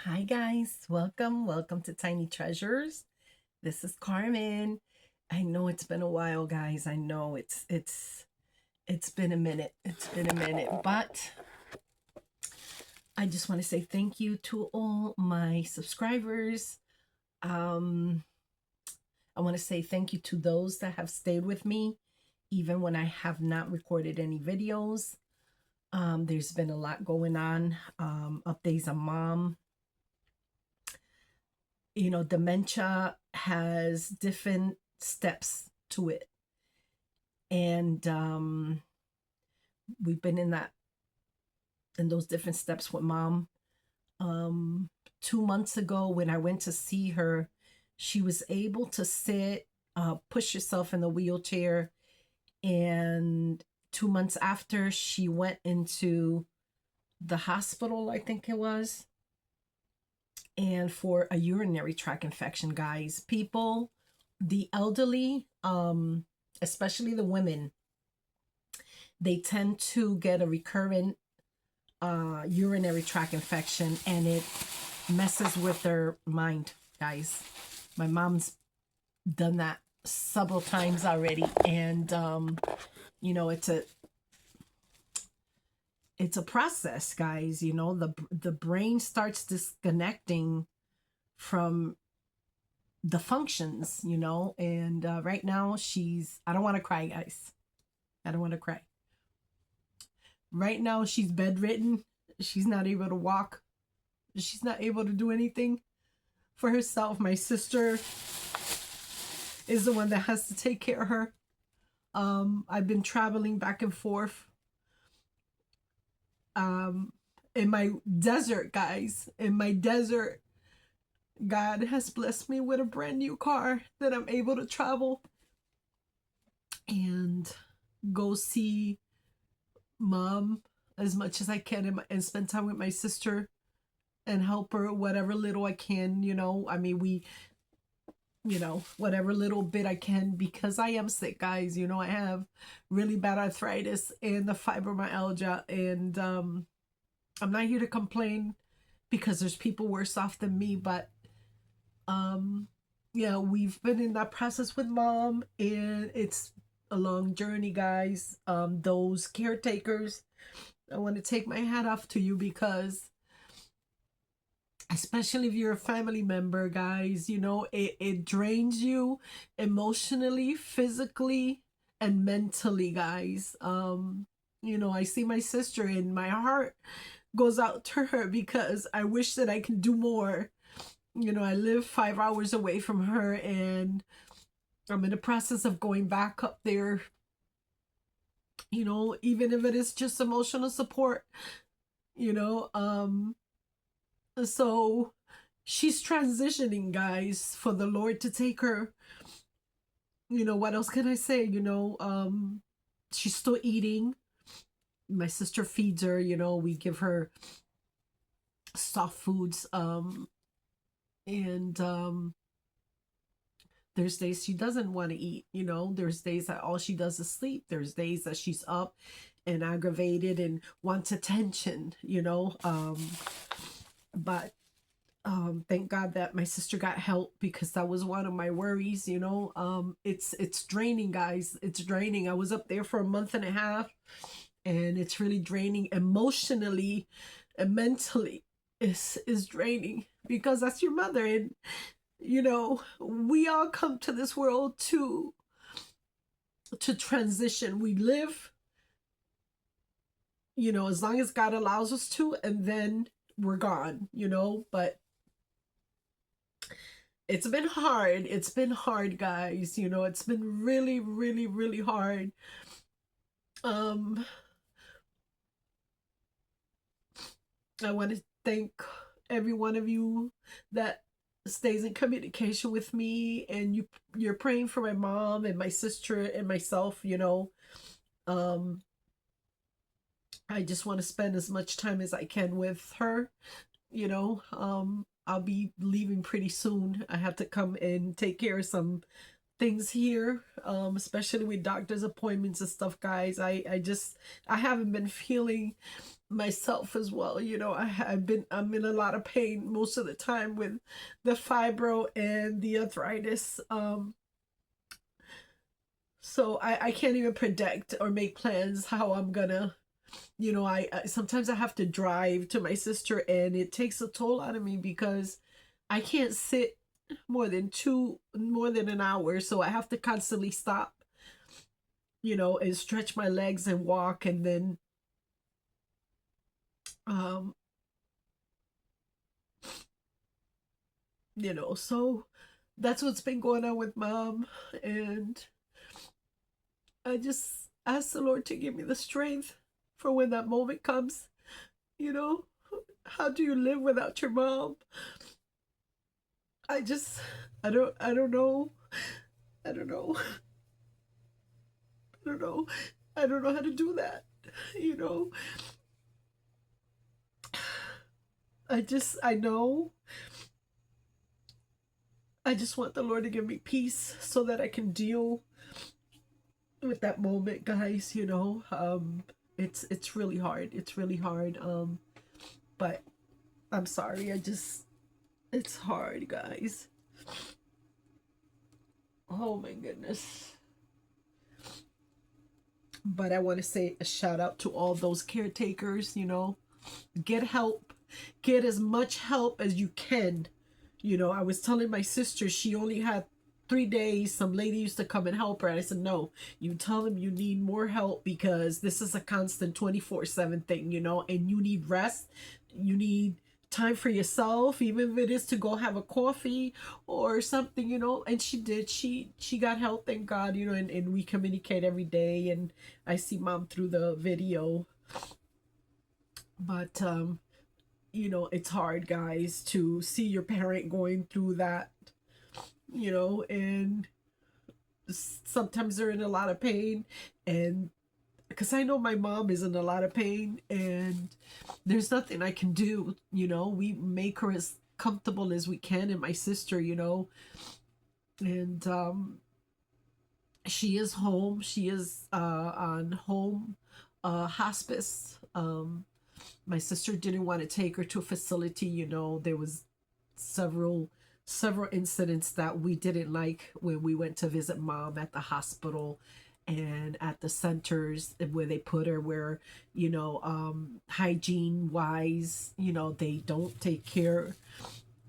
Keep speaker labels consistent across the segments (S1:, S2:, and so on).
S1: Hi guys, welcome to Tiny Treasures. This is Carmen. I know it's been a while, guys. I know it's been a minute. It's been a minute, but I just want to say thank you to all my subscribers. Um I want to say thank you to those that have stayed with me even when I have not recorded any videos. There's been a lot going on. Updates on mom. Dementia has different steps to it. And we've been in those different steps with mom. 2 months ago, when I went to see her, she was able to sit, push herself in the wheelchair. And 2 months after, she went into the hospital, I think it was, and for a urinary tract infection, guys. People, the elderly, especially the women, they tend to get a recurrent urinary tract infection, and it messes with their mind, guys. My mom's done that several times already, and it's a process, guys. The brain starts disconnecting from the functions, and right now she's, I don't want to cry, guys. I don't want to cry. Right now she's bedridden. She's not able to walk. She's not able to do anything for herself. My sister is the one that has to take care of her. I've been traveling back and forth. In my desert, guys, in my desert, God has blessed me with a brand new car that I'm able to travel and go see mom as much as I can, and spend time with my sister and help her whatever little I can. I mean, whatever little bit I can, because I am sick, guys. I have really bad arthritis and the fibromyalgia, and I'm not here to complain because there's people worse off than me, but yeah, we've been in that process with mom, and it's a long journey, guys. Those caretakers, I want to take my hat off to you, because especially if you're a family member, guys, it drains you emotionally, physically, and mentally, guys. I see my sister and my heart goes out to her, because I wish that I can do more. I live 5 hours away from her, and I'm in the process of going back up there, even if it is just emotional support, you know. So she's transitioning, guys, for the Lord to take her. What else can I say? She's still eating. My sister feeds her, we give her soft foods. And there's days she doesn't want to eat. There's days that all she does is sleep. There's days that she's up and aggravated and wants attention. But thank God that my sister got help, because that was one of my worries. It's draining, guys. It's draining. I was up there for a month and a half, and it's really draining emotionally and mentally. Is draining, because that's your mother. And we all come to this world to transition. We live, as long as God allows us to, and then we're gone. But it's been hard. It's been hard, guys. It's been really, really, really hard. um I want to thank every one of you that stays in communication with me, and you're praying for my mom and my sister and myself. um I just want to spend as much time as I can with her. I'll be leaving pretty soon. I have to come and take care of some things here, especially with doctor's appointments and stuff, guys. I haven't been feeling myself as well. You know, I'm in a lot of pain most of the time with the fibro and the arthritis. So I can't even predict or make plans how I'm gonna, you know, I sometimes I have to drive to my sister, and it takes a toll out of me because I can't sit more than an hour, so I have to constantly stop, you know, and stretch my legs and walk, and then um you know, so that's what's been going on with mom. And I just ask the Lord to give me the strength for when that moment comes. You know, how do you live without your mom? I just, I don't know. I don't know. I don't know. I don't know how to do that. You know, I know. I just want the Lord to give me peace so that I can deal with that moment, guys. You know, it's really hard. It's really hard. But I'm sorry. It's hard, guys. Oh my goodness. But I want to say a shout out to all those caretakers. You know, get help, get as much help as you can. You know, I was telling my sister she only had 3 days. Some lady used to come and help her, and I said, no, you tell them you need more help because this is a constant 24/7 thing, you know, and you need rest. You need time for yourself, even if it is to go have a coffee or something, you know. And she did. She got help, thank God, you know, and we communicate every day, and I see mom through the video. But you know, it's hard, guys, to see your parent going through that, you know, and sometimes they're in a lot of pain. And because I know my mom is in a lot of pain, and there's nothing I can do, you know. We make her as comfortable as we can, and my sister, you know. And she is home. She is on home hospice. My sister didn't want to take her to a facility, you know. There was several incidents that we didn't like when we went to visit mom at the hospital and at the centers where they put her, where, you know, hygiene wise, you know, they don't take care.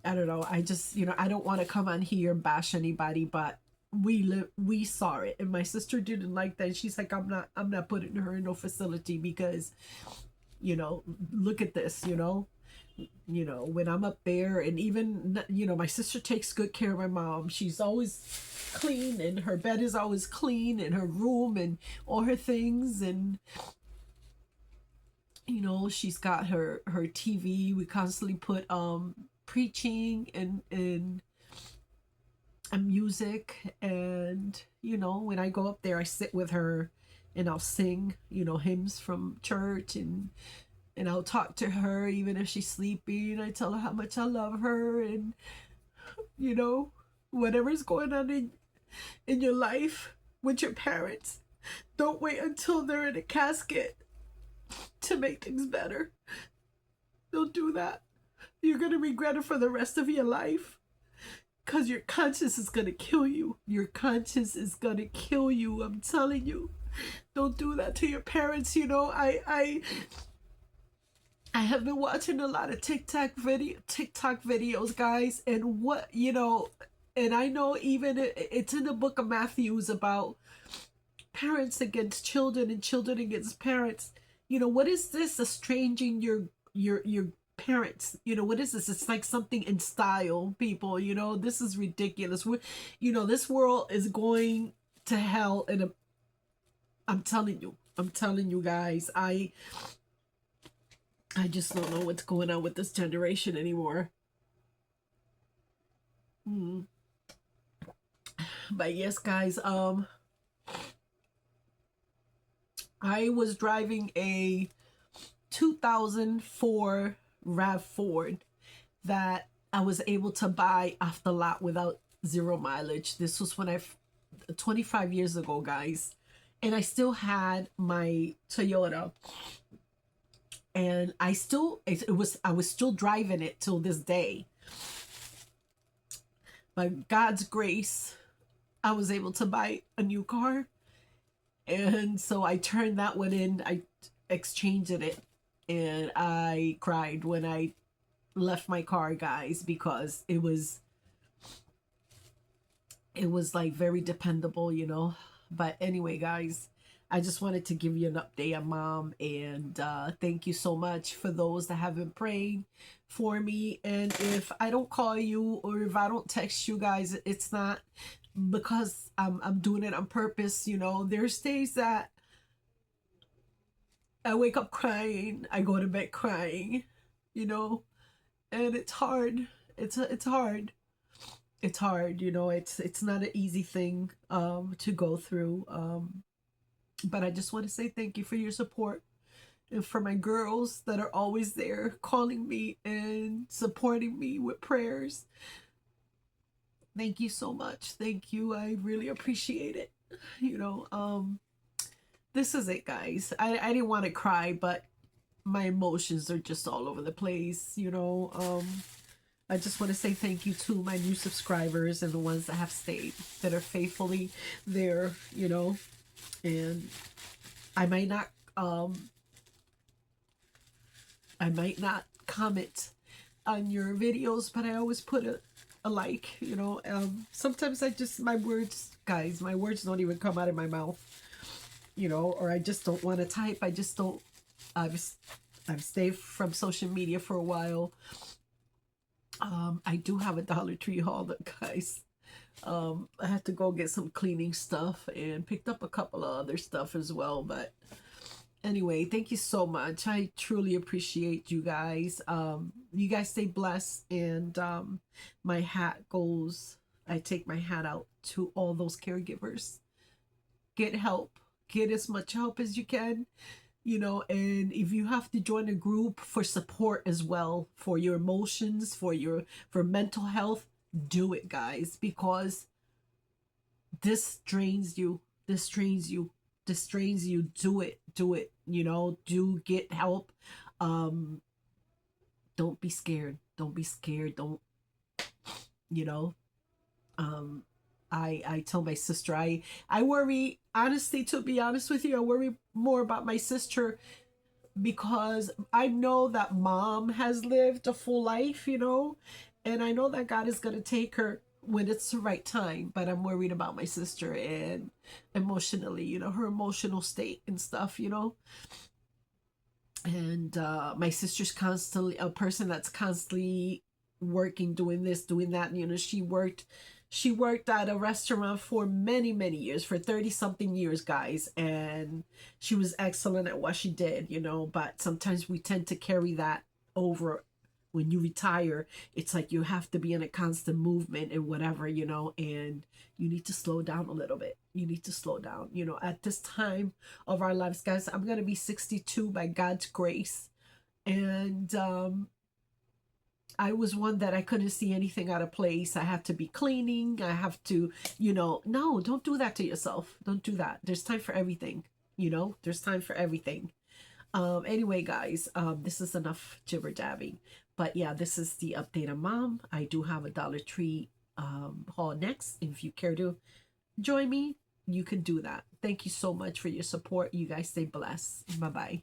S1: I don't know, I just, you know, I don't want to come on here and bash anybody, but we saw it, and my sister didn't like that. She's like, I'm not putting her in no facility because, you know, look at this, you know. You know, when I'm up there, and even, you know, my sister takes good care of my mom. She's always clean, and her bed is always clean, and her room and all her things. And you know, she's got her TV. We constantly put preaching and music. And you know, when I go up there, I sit with her and I'll sing, you know, hymns from church, and I'll talk to her even if she's sleeping. I tell her how much I love her, and you know, whatever's going on in your life with your parents, don't wait until they're in a casket to make things better. Don't do that. You're gonna regret it for the rest of your life. Cause your conscience is gonna kill you. Your conscience is gonna kill you. I'm telling you. Don't do that to your parents. You know, I have been watching a lot of TikTok videos, guys, and what, you know, and I know even it's in the book of Matthews about parents against children and children against parents. You know, what is this? Estranging your parents. You know, what is this? It's like something in style, people. You know, this is ridiculous. You know, this world is going to hell, and I'm telling you. I'm telling you guys. I just don't know what's going on with this generation anymore. Mm. But yes, guys, I was driving a 2004 RAV4 that I was able to buy off the lot without zero mileage. This was when 25 years ago, guys, and I still had my Toyota, and I was still driving it till this day. By God's grace, I was able to buy a new car, and so I turned that one in. I exchanged it, and I cried when I left my car, guys, because it was like very dependable, you know. But anyway, guys, I just wanted to give you an update on mom, and thank you so much for those that have been praying for me. And if I don't call you or if I don't text you guys, it's not because I'm doing it on purpose, you know. There's days that I wake up crying, I go to bed crying, you know, and it's hard. It's hard. It's hard, you know. It's not an easy thing to go through. But I just want to say thank you for your support, and for my girls that are always there calling me and supporting me with prayers. Thank you so much. Thank you. I really appreciate it. You know, this is it, guys. I didn't want to cry, but my emotions are just all over the place, you know. I just want to say thank you to my new subscribers and the ones that have stayed, that are faithfully there, you know. And I might not comment on your videos, but I always put a like, you know. Sometimes my words, guys, my words don't even come out of my mouth, you know, or I just don't want to type. I just don't. I've stayed from social media for a while. I do have a Dollar Tree haul, guys. I had to go get some cleaning stuff and picked up a couple of other stuff as well. But anyway, thank you so much. I truly appreciate you guys. You guys stay blessed, and my hat goes. I take my hat out to all those caregivers. Get help. Get as much help as you can, you know. And if you have to join a group for support as well, for your emotions, for mental health, do it, guys, because this drains you. Do it, you know. Do get help. um don't be scared. Don't, you know. I tell my sister, I worry, honestly, to be honest with you, I worry more about my sister, because I know that mom has lived a full life, you know, and I know that God is going to take her when it's the right time. But I'm worried about my sister, and emotionally, you know, her emotional state and stuff, you know. And my sister's constantly a person that's constantly working, doing this, doing that, you know. She worked at a restaurant for many years, for 30 something years, guys, and she was excellent at what she did, you know. But sometimes we tend to carry that over. When you retire, it's like you have to be in a constant movement and whatever, you know. And you need to slow down a little bit. You need to slow down, you know, at this time of our lives, guys. I'm gonna be 62 by God's grace. And I was one that I couldn't see anything out of place. I have to be cleaning. I have to, you know. No, don't do that to yourself. Don't do that. There's time for everything, you know. There's time for everything. Anyway, guys, this is enough jibber jabbing. But yeah, this is the update on mom. I do have a Dollar Tree haul next. If you care to join me, you can do that. Thank you so much for your support. You guys stay blessed. Bye bye.